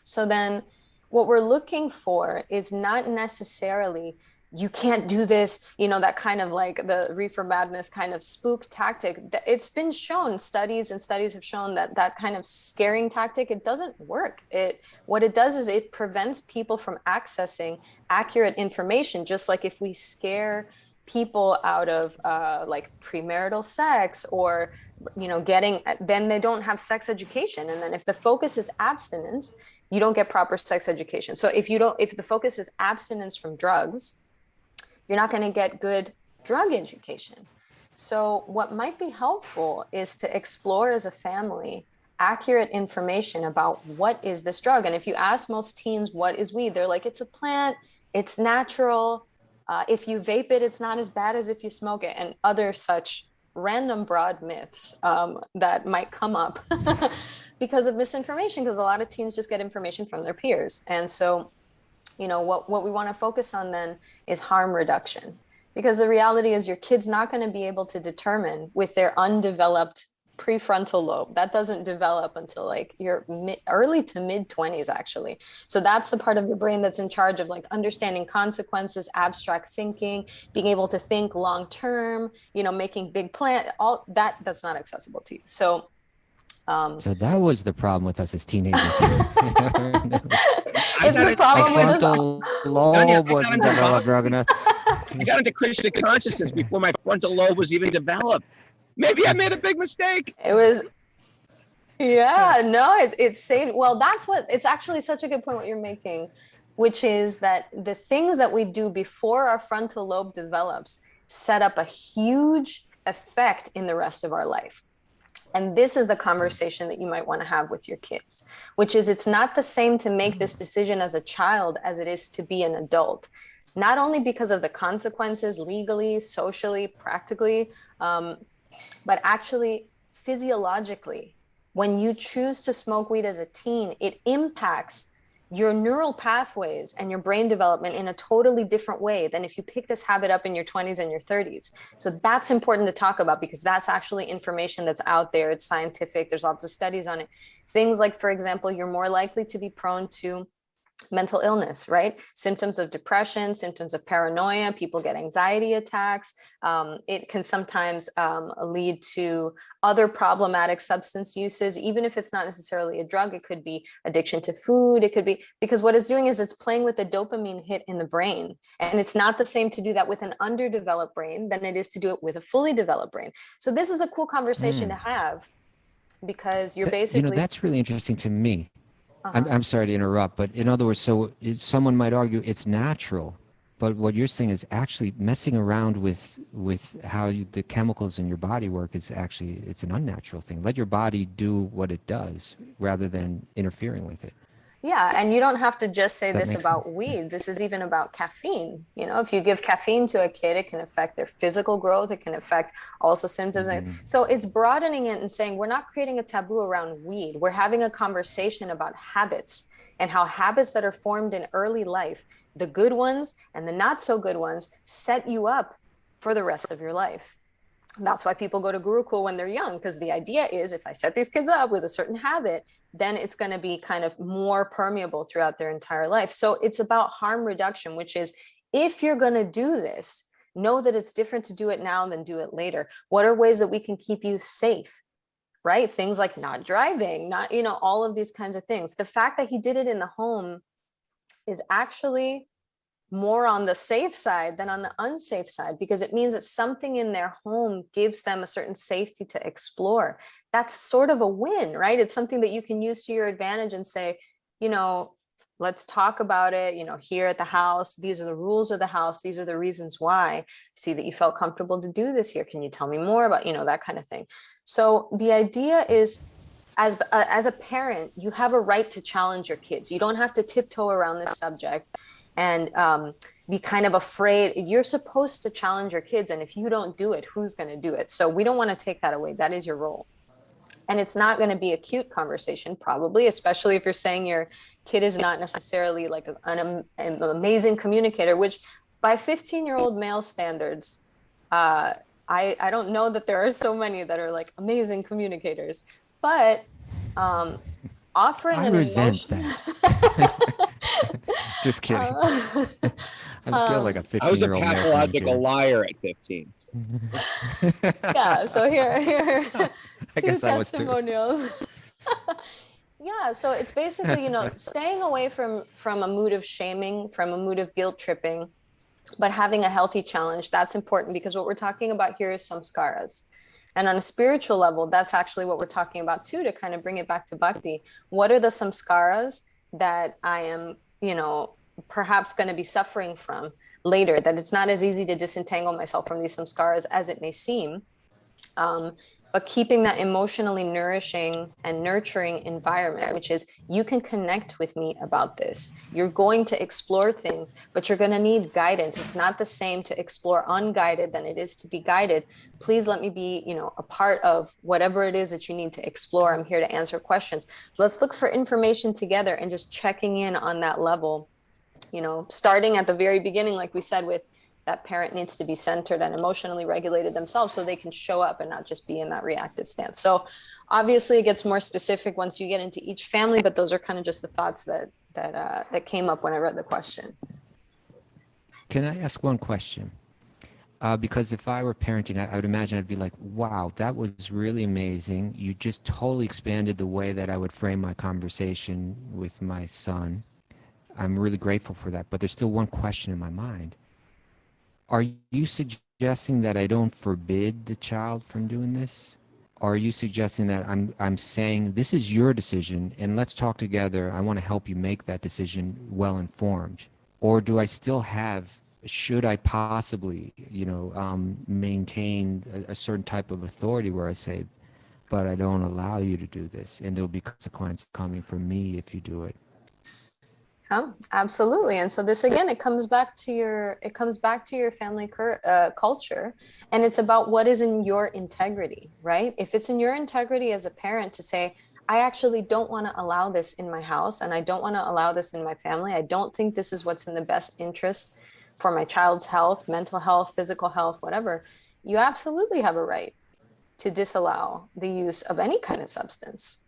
Speaker 6: So then what we're looking for is not necessarily, you can't do this, that kind of like the reefer madness kind of spook tactic. It's been shown, studies have shown that kind of scaring tactic, it doesn't work. What it does is it prevents people from accessing accurate information. Just like if we scare people out of like premarital sex or, then they don't have sex education. And then if the focus is abstinence, you don't get proper sex education. So if the focus is abstinence from drugs, you're not going to get good drug education. So what might be helpful is to explore as a family accurate information about what is this drug. And if you ask most teens, what is weed? They're like, it's a plant, it's natural. If you vape it, it's not as bad as if you smoke it, and other such random broad myths that might come up because of misinformation, because a lot of teens just get information from their peers. And so what we want to focus on then is harm reduction, because the reality is your kid's not going to be able to determine with their undeveloped prefrontal lobe. That doesn't develop until like your early to mid 20s, actually. So that's the part of your brain that's in charge of like understanding consequences, abstract thinking, being able to think long term, making big plans. All that's not accessible to you. So
Speaker 5: that was the problem with us as teenagers.
Speaker 6: It's the problem with us.
Speaker 5: Lobe wasn't developed, Raghunath.
Speaker 4: I got into Krishna consciousness before my frontal lobe was even developed. Maybe I made a big mistake.
Speaker 6: It was, it's saying, well, it's actually such a good point what you're making, which is that the things that we do before our frontal lobe develops set up a huge effect in the rest of our life. And this is the conversation that you might want to have with your kids, which is it's not the same to make this decision as a child as it is to be an adult, not only because of the consequences legally, socially, practically, but actually physiologically. When you choose to smoke weed as a teen, it impacts your neural pathways and your brain development in a totally different way than if you pick this habit up in your 20s and your 30s. So that's important to talk about, because that's actually information that's out there. It's scientific. There's lots of studies on it. Things like, for example, you're more likely to be prone to mental illness, right? Symptoms of depression, symptoms of paranoia, people get anxiety attacks. It can sometimes lead to other problematic substance uses, even if it's not necessarily a drug. It could be addiction to food. It could be, because what it's doing is it's playing with the dopamine hit in the brain. And it's not the same to do that with an underdeveloped brain than it is to do it with a fully developed brain. So this is a cool conversation to have, because you're basically...
Speaker 5: that's really interesting to me. I'm sorry to interrupt, but in other words, so someone might argue it's natural, but what you're saying is actually messing around with how the chemicals in your body work is actually, it's an unnatural thing. Let your body do what it does rather than interfering with it.
Speaker 6: Yeah, and you don't have to just say this about
Speaker 5: sense?
Speaker 6: weed. This is even about caffeine. You know, if you give caffeine to a kid, it can affect their physical growth. It can affect also symptoms. So it's broadening it and saying we're not creating a taboo around weed. We're having a conversation about habits, and how habits that are formed in early life, the good ones and the not so good ones, set you up for the rest of your life. That's why people go to Gurukul when they're young, because the idea is if I set these kids up with a certain habit, then it's going to be kind of more permeable throughout their entire life. So it's about harm reduction, which is, if you're going to do this, know that it's different to do it now than do it later. What are ways that we can keep you safe? Right? Things like not driving, not, you know, all of these kinds of things. The fact that he did it in the home is actually more on the safe side than on the unsafe side, because it means that something in their home gives them a certain safety to explore. That's sort of a win, right? It's something that you can use to your advantage and say, you know, let's talk about it, you know, here at the house. These are the rules of the house. These are the reasons why. I see that you felt comfortable to do this here. Can you tell me more about, you know, that kind of thing? So the idea is, as a parent, you have a right to challenge your kids. You don't have to tiptoe around this subject and be kind of afraid. You're supposed to challenge your kids. And if you don't do it, who's going to do it? So we don't want to take that away. That is your role. And it's not going to be a cute conversation, probably, especially if you're saying your kid is not necessarily like an amazing communicator, which by 15-year-old male standards, I don't know that there are so many that are like amazing communicators, but offering an
Speaker 5: resent
Speaker 6: emotion.
Speaker 5: that. Just kidding. I'm still like a 15-year-old.
Speaker 4: I was a pathological liar at 15.
Speaker 6: Yeah, so here
Speaker 5: I
Speaker 6: two
Speaker 5: guess I was too.
Speaker 6: testimonials. Yeah, so it's basically, you know, staying away from a mood of shaming, from a mood of guilt tripping, but having a healthy challenge. That's important, because what we're talking about here is samskaras. And on a spiritual level, that's actually what we're talking about too, to kind of bring it back to bhakti. What are the samskaras that I am, you know, perhaps going to be suffering from later, that it's not as easy to disentangle myself from these samskaras as it may seem. But keeping that emotionally nourishing and nurturing environment, which is, you can connect with me about this. You're going to explore things, but you're going to need guidance. It's not the same to explore unguided than it is to be guided. Please let me be, you know, a part of whatever it is that you need to explore. I'm here to answer questions. Let's look for information together and just checking in on that level, you know, starting at the very beginning, like we said, with that parent needs to be centered and emotionally regulated themselves so they can show up and not just be in that reactive stance. So obviously it gets more specific once you get into each family, but those are kind of just the thoughts that came up when I read the question.
Speaker 5: Can I ask one question? Because if I were parenting, I would imagine I'd be like, wow, that was really amazing. You just totally expanded the way that I would frame my conversation with my son. I'm really grateful for that. But there's still one question in my mind. Are you suggesting that I don't forbid the child from doing this? Or are you suggesting that I'm saying, this is your decision and let's talk together. I want to help you make that decision well informed? Or do I still have, should I possibly, you know, maintain a certain type of authority where I say, but I don't allow you to do this, and there'll be consequences coming from me if you do it?
Speaker 6: Yeah, absolutely. And so this, again, it comes back to your family culture, and it's about what is in your integrity, right? If it's in your integrity as a parent to say, I actually don't want to allow this in my house, and I don't want to allow this in my family. I don't think this is what's in the best interest for my child's health, mental health, physical health, whatever, you absolutely have a right to disallow the use of any kind of substance.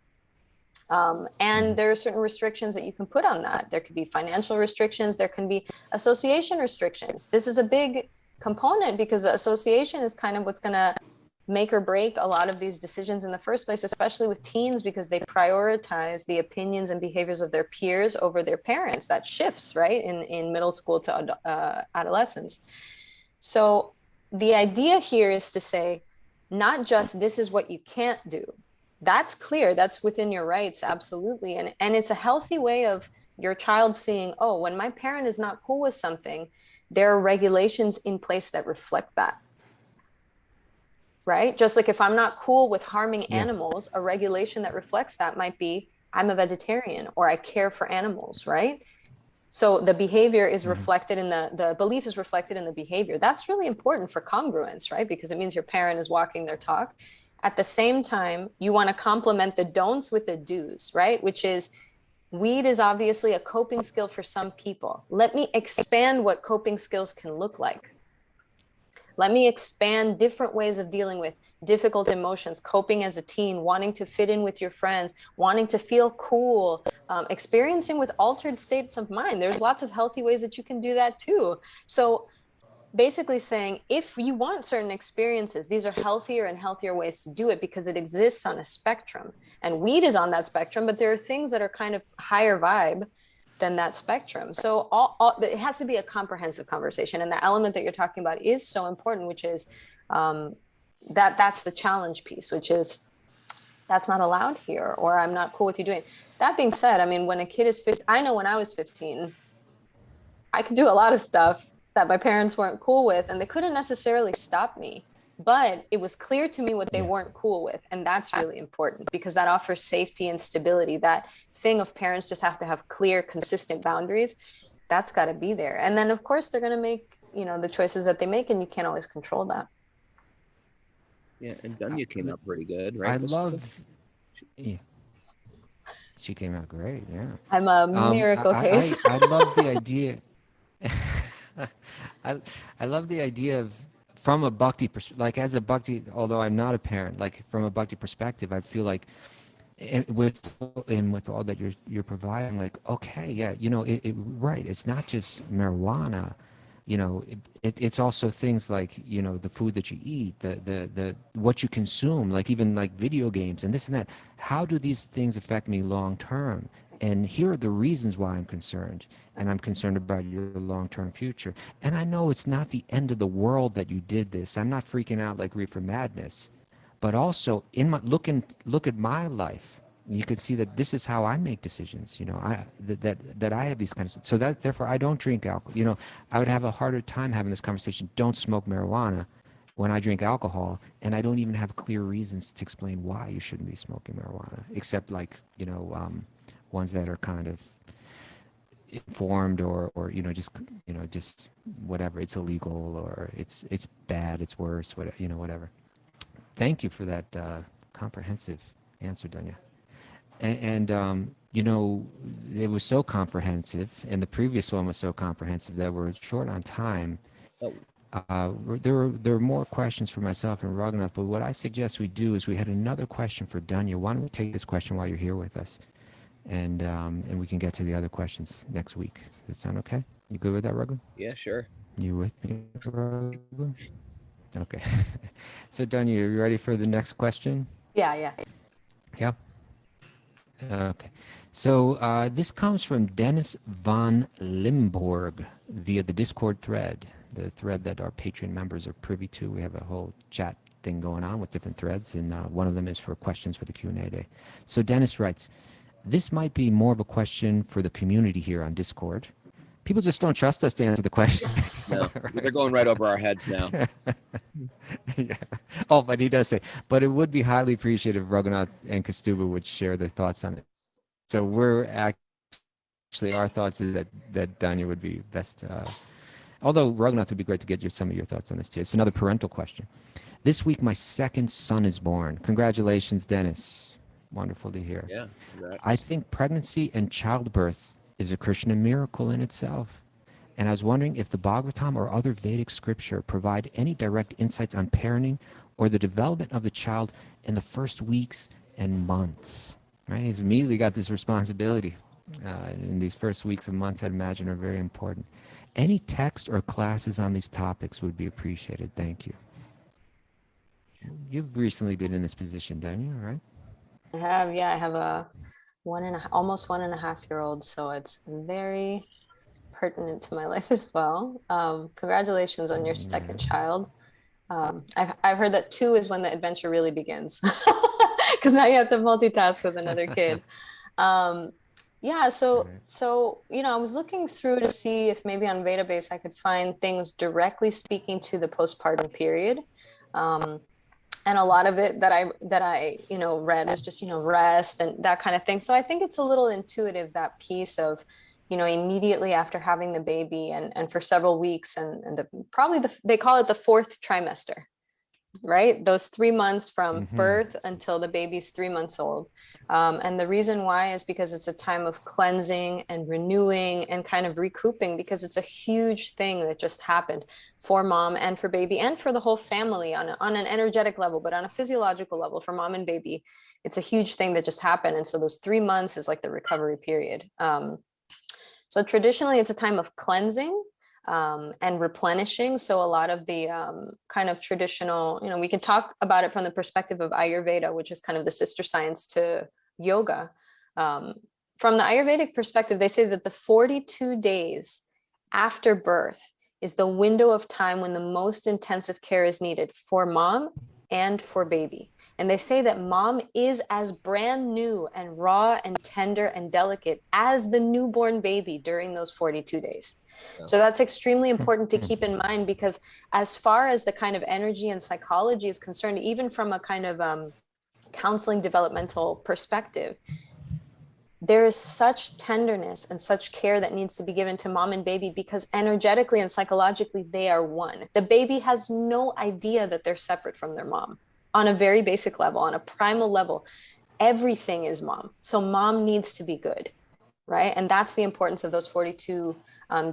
Speaker 6: And there are certain restrictions that you can put on that. There could be financial restrictions. There can be association restrictions. This is a big component because the association is kind of what's going to make or break a lot of these decisions in the first place, especially with teens, because they prioritize the opinions and behaviors of their peers over their parents. That shifts, right, in middle school to adolescence. So the idea here is to say, not just this is what you can't do. That's clear. That's within your rights. Absolutely. And it's a healthy way of your child seeing, oh, when my parent is not cool with something, there are regulations in place that reflect that. Right? Just like if I'm not cool with harming animals, a regulation that reflects that might be, I'm a vegetarian or I care for animals, right? So the behavior is reflected in the belief is reflected in the behavior. That's really important for congruence, right? Because it means your parent is walking their talk. At the same time, you want to complement the don'ts with the do's, right? Which is, weed is obviously a coping skill for some people. Let me expand what coping skills can look like. Let me expand different ways of dealing with difficult emotions, coping as a teen, wanting to fit in with your friends, wanting to feel cool, experiencing with altered states of mind. There's lots of healthy ways that you can do that too. So basically saying, if you want certain experiences, these are healthier and healthier ways to do it because it exists on a spectrum. And weed is on that spectrum, but there are things that are kind of higher vibe than that spectrum. So it has to be a comprehensive conversation. And the element that you're talking about is so important, which is that's the challenge piece, which is that's not allowed here, or I'm not cool with you doing it. That being said, I mean, when a kid is 15, I know when I was 15, I could do a lot of stuff that my parents weren't cool with, and they couldn't necessarily stop me. But it was clear to me what they weren't cool with. And that's really important because that offers safety and stability. That thing of parents just have to have clear, consistent boundaries. That's got to be there. And then, of course, they're going to make, the choices that they make, and you can't always control that.
Speaker 4: Yeah, and Dunya came out pretty good, right?
Speaker 5: She came out great, yeah.
Speaker 6: I'm a miracle case.
Speaker 5: I love the idea. I love the idea of, from a bhakti like as a bhakti, although I'm not a parent, like from a bhakti perspective, I feel like with all that you're providing, like, okay, yeah, right, it's not just marijuana, it's also things like, the food that you eat, the what you consume, like even like video games and this and that. How do these things affect me long term? And here are the reasons why I'm concerned. And I'm concerned about your long-term future. And I know it's not the end of the world that you did this. I'm not freaking out like reefer madness. But also, look at my life. You could see that this is how I make decisions. That I have these kinds of. So that therefore I don't drink alcohol. I would have a harder time having this conversation. Don't smoke marijuana when I drink alcohol, and I don't even have clear reasons to explain why you shouldn't be smoking marijuana, except like ones that are kind of informed or just whatever, it's illegal or it's bad, it's worse, whatever. Thank you for that comprehensive answer, Dunya. And it was so comprehensive, and the previous one was so comprehensive that we're short on time. There were more questions for myself and Raghunath, but what I suggest we do is we had another question for Dunya. Why don't we take this question while you're here with us? And we can get to the other questions next week. Does that sound okay? You good with that, Raghu?
Speaker 4: Yeah, sure.
Speaker 5: You with me, Raghu? Okay. So, Dunya, you ready for the next question?
Speaker 6: Yeah.
Speaker 5: Yep. Okay. So this comes from Dennis von Limborg via the Discord thread, the thread that our Patreon members are privy to. We have a whole chat thing going on with different threads, and one of them is for questions for the Q&A day. So Dennis writes, this might be more of a question for the community here on Discord. People just don't trust us to answer the question.
Speaker 4: No, they're going right over our heads now.
Speaker 5: Yeah. Oh, but he does say, but it would be highly appreciated if Raghunath and Kaustubha would share their thoughts on it. So we're actually, our thoughts is that Dunya would be best. Although Raghunath would be great to get some of your thoughts on this too. It's another parental question. This week, my second son is born. Congratulations, Dennis. Wonderful to hear.
Speaker 4: Yeah. Congrats.
Speaker 5: I think pregnancy and childbirth is a Krishna miracle in itself. And I was wondering if the Bhagavatam or other Vedic scripture provide any direct insights on parenting or the development of the child in the first weeks and months. Right? He's immediately got this responsibility. In these first weeks and months, I'd imagine, are very important. Any text or classes on these topics would be appreciated. Thank you. You've recently been in this position, don't you? Right?
Speaker 6: I have, yeah, I have a almost 1.5-year-old, so it's very pertinent to my life as well. Congratulations on your second child. I've heard that 2 is when the adventure really begins, because now you have to multitask with another kid. Yeah, so I was looking through to see if maybe on Vedabase I could find things directly speaking to the postpartum period. And a lot of it that I read is just rest and that kind of thing. So I think it's a little intuitive, that piece of immediately after having the baby and for several weeks and they call it the 4th trimester, right? Those 3 months from birth until the baby's 3 months old. And the reason why is because it's a time of cleansing and renewing and kind of recouping, because it's a huge thing that just happened for mom and for baby and for the whole family on an energetic level, but on a physiological level for mom and baby, it's a huge thing that just happened. And so those 3 months is like the recovery period. So traditionally it's a time of cleansing and replenishing. So a lot of the kind of traditional, we can talk about it from the perspective of Ayurveda, which is kind of the sister science to yoga. From the Ayurvedic perspective, they say that the 42 days after birth is the window of time when the most intensive care is needed for mom and for baby. And they say that mom is as brand new and raw and tender and delicate as the newborn baby during those 42 days. So that's extremely important to keep in mind, because as far as the kind of energy and psychology is concerned, even from a kind of counseling developmental perspective, there is such tenderness and such care that needs to be given to mom and baby, because energetically and psychologically, they are one. The baby has no idea that they're separate from their mom on a very basic level, on a primal level. Everything is mom. So mom needs to be good, right? And that's the importance of those 42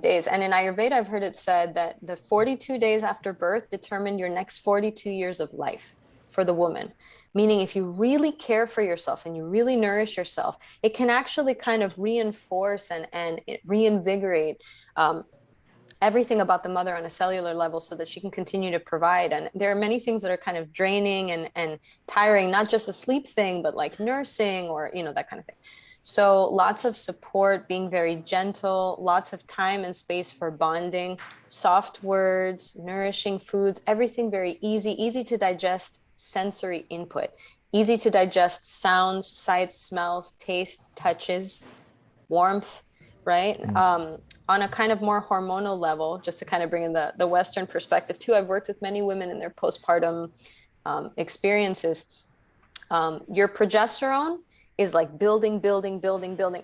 Speaker 6: days. And in Ayurveda, I've heard it said that the 42 days after birth determine your next 42 years of life for the woman. Meaning if you really care for yourself and you really nourish yourself, it can actually kind of reinforce and reinvigorate everything about the mother on a cellular level so that she can continue to provide. And there are many things that are kind of draining and tiring, not just a sleep thing, but like nursing or, that kind of thing. So lots of support, being very gentle, lots of time and space for bonding, soft words, nourishing foods, everything very easy to digest sensory input, easy to digest sounds, sights, smells, tastes, touches, warmth, right? On a kind of more hormonal level, just to kind of bring in the Western perspective too, I've worked with many women in their postpartum experiences. Your progesterone is like building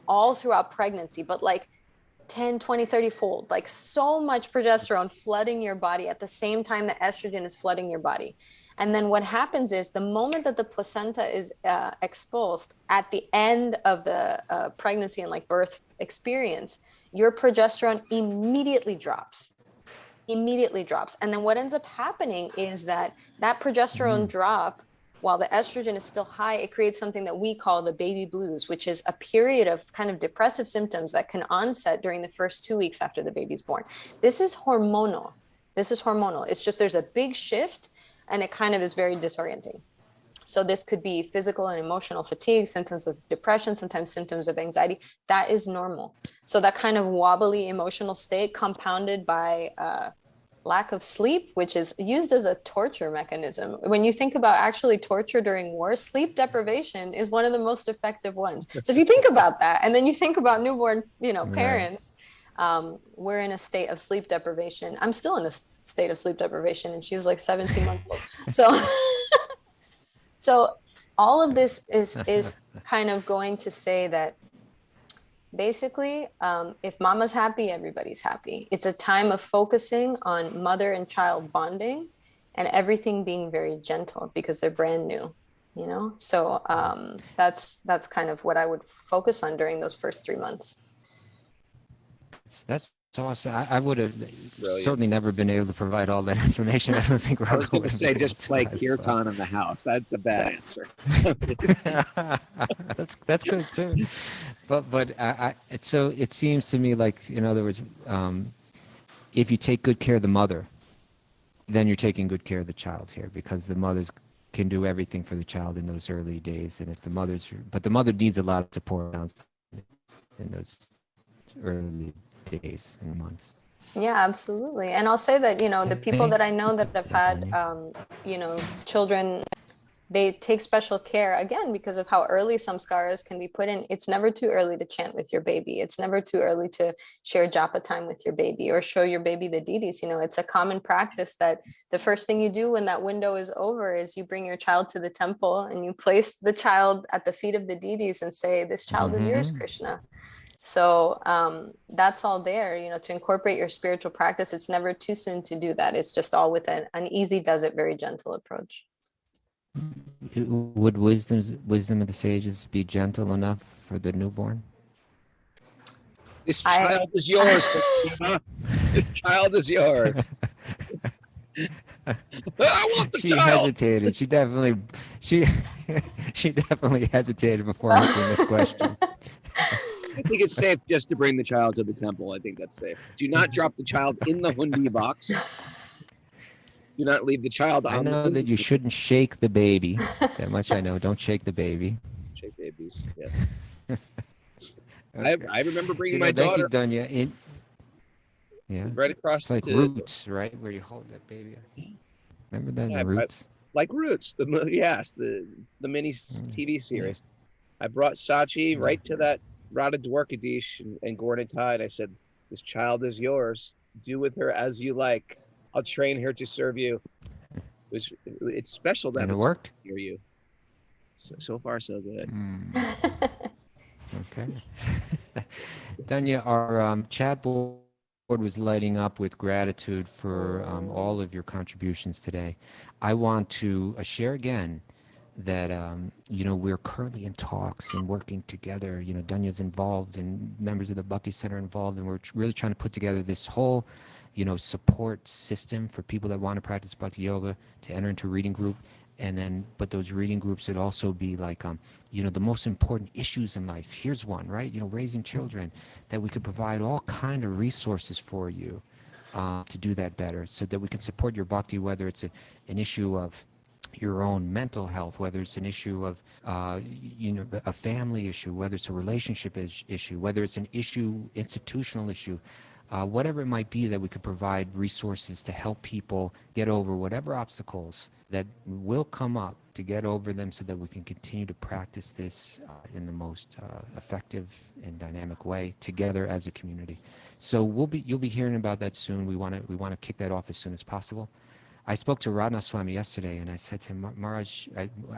Speaker 6: all throughout pregnancy, but like 10, 20, 30 fold, like so much progesterone flooding your body at the same time that estrogen is flooding your body. And then what happens is the moment that the placenta is expulsed at the end of the pregnancy and like birth experience, your progesterone immediately drops. And then what ends up happening is that progesterone drop, while the estrogen is still high, it creates something that we call the baby blues, which is a period of kind of depressive symptoms that can onset during the first 2 weeks after the baby's born. This is hormonal. It's just there's a big shift and it kind of is very disorienting. So this could be physical and emotional fatigue, symptoms of depression, sometimes symptoms of anxiety. That is normal. So that kind of wobbly emotional state compounded by lack of sleep, which is used as a torture mechanism. When you think about actually torture during war, sleep deprivation is one of the most effective ones. So if you think about that, and then you think about newborn, parents, we're in a state of sleep deprivation. I'm still in a state of sleep deprivation, and she's like 17 months old. So all of this is kind of going to say that basically, if mama's happy, everybody's happy. It's a time of focusing on mother and child bonding and everything being very gentle because they're brand new. you know? So that's kind of what I would focus on during those first 3 months.
Speaker 5: That's awesome. I would have
Speaker 8: Brilliant.
Speaker 5: certainly never been able to provide all that information. I don't think
Speaker 8: I was going to say just play
Speaker 5: as well.
Speaker 8: kirtan in the house. That's a bad answer.
Speaker 5: That's good too. But so it seems to me like, in other words, if you take good care of the mother, then you're taking good care of the child here, because the mothers can do everything for the child in those early days. And if the the mother needs a lot of support in those early days and months.
Speaker 6: Yeah, absolutely. And I'll say that, you know, the people that I know that have had, you know, children, they take special care, again, because of how early samskaras can be put in. It's never too early to chant with your baby. It's never too early to share japa time with your baby or show your baby the deities. You know, it's a common practice that the first thing you do when that window is over is you bring your child to the temple and you place the child at the feet of the deities and say, this child is yours, Krishna. So that's all there, you know, to incorporate your spiritual practice. It's never too soon to do that. It's just all with an easy does it, very gentle approach.
Speaker 5: Would wisdom of the sages be gentle enough for the newborn?
Speaker 8: This child is yours. This child is yours. I want the
Speaker 5: She
Speaker 8: child.
Speaker 5: hesitated. She definitely hesitated before answering this question.
Speaker 8: I think it's safe just to bring the child to the temple. I think that's safe. Do not drop the child in the hundi box. Do not leave the child on.
Speaker 5: I know that you shouldn't shake the baby. That much I know. Don't shake the baby.
Speaker 8: Shake babies. Yes. I remember bringing my
Speaker 5: Thank you,
Speaker 8: daughter
Speaker 5: Dunya. Yeah.
Speaker 8: right across
Speaker 5: It's like
Speaker 8: the
Speaker 5: Roots, right? Where you hold that baby. Remember that?
Speaker 8: Yeah,
Speaker 5: Roots.
Speaker 8: like Roots. The mini TV series. I brought Sachi right to that Radha Dwarkadish and Gornitai, and I said, "This child is yours. Do with her as you like. I'll train her to serve you." It's special that
Speaker 5: And it worked?
Speaker 8: Hear you. So far, so good.
Speaker 5: Okay. Dunya, our chat board was lighting up with gratitude for all of your contributions today. I want to share again that you know, we're currently in talks and working together. You know, Dunya's involved and members of the Bhakti Center involved, and we're really trying to put together this whole, you know, support system for people that want to practice Bhakti Yoga to enter into a reading group. And then, but those reading groups would also be like, you know, the most important issues in life. Here's one, right? You know, raising children, that we could provide all kind of resources for you to do that better, so that we can support your bhakti, whether it's an issue of your own mental health, whether it's an issue of, you know, a family issue, whether it's a relationship issue, whether it's an institutional issue, whatever it might be, that we could provide resources to help people get over whatever obstacles that will come up, to get over them, so that we can continue to practice this in the most effective and dynamic way together as a community. So you'll be hearing about that soon. We want to kick that off as soon as possible. I spoke to Radhanath Swami yesterday, and I said to him, Maharaj,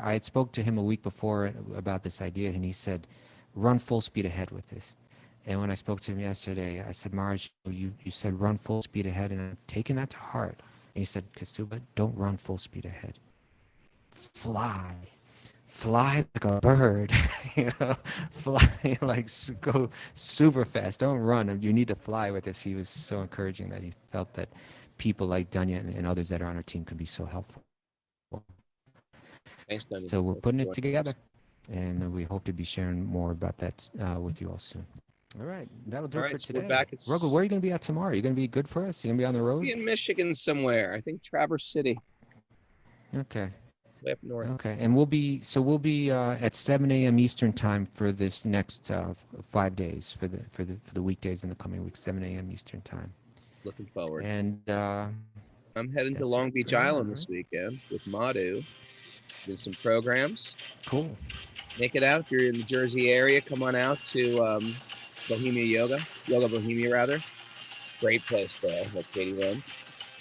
Speaker 5: I had spoke to him a week before about this idea, and he said, run full speed ahead with this. And when I spoke to him yesterday, I said, Maharaj, you said run full speed ahead, and I'm taking that to heart. And he said, Kaustubha, don't run full speed ahead. Fly like a bird, you know, fly, like go super fast. Don't run. You need to fly with this. He was so encouraging that he felt that people like Dunya and others that are on our team can be so helpful.
Speaker 8: Thanks, Dunya.
Speaker 5: So we're putting it together, and we hope to be sharing more about that with you all soon. All right, that'll do it for today.
Speaker 8: We're back.
Speaker 5: Raghu, where are you going to be at tomorrow? Are you going to be good for us? You going to be on the road?
Speaker 8: Be in Michigan somewhere. I think Traverse City.
Speaker 5: Okay.
Speaker 8: Way up north.
Speaker 5: Okay, and we'll be at 7 a.m. Eastern time for this next 5 days, for the weekdays in the coming weeks, 7 a.m. Eastern time.
Speaker 8: Looking forward.
Speaker 5: And
Speaker 8: I'm heading to Long Beach Island this weekend with Madhu. Doing some programs.
Speaker 5: Cool.
Speaker 8: Make it out if you're in the Jersey area. Come on out to Bohemia Yoga Bohemia rather. Great place there that Katie runs.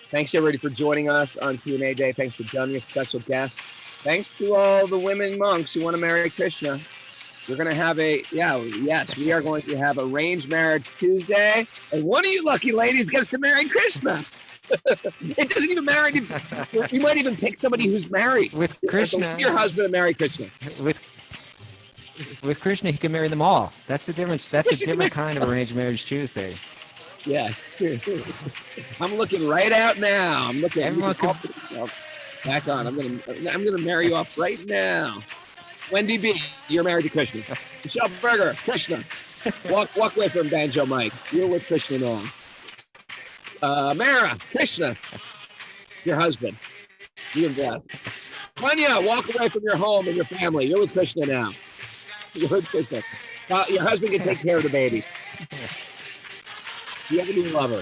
Speaker 8: Thanks everybody for joining us on Q&A Day. Thanks for joining us, special guests. Thanks to all the women monks who want to marry Krishna. We're going to have we are going to have Arranged Marriage Tuesday. And one of you lucky ladies gets to marry Krishna. It doesn't even matter. You might even pick somebody who's married.
Speaker 5: With Krishna,
Speaker 8: Your husband and marry Krishna.
Speaker 5: With Krishna, he can marry them all. That's the difference. That's a different kind of arranged marriage Tuesday.
Speaker 8: Yes. I'm looking right out now. I'm looking.
Speaker 5: Everyone can...
Speaker 8: Back on. I'm gonna marry you off right now. Wendy B, you're married to Krishna. Michelle Berger, Krishna. Walk away from Banjo Mike. You're with Krishna now. Mara, Krishna, your husband. You invest. Manya, walk away from your home and your family. You're with Krishna now. You're with Krishna. Your husband can take care of the baby. You have a new lover.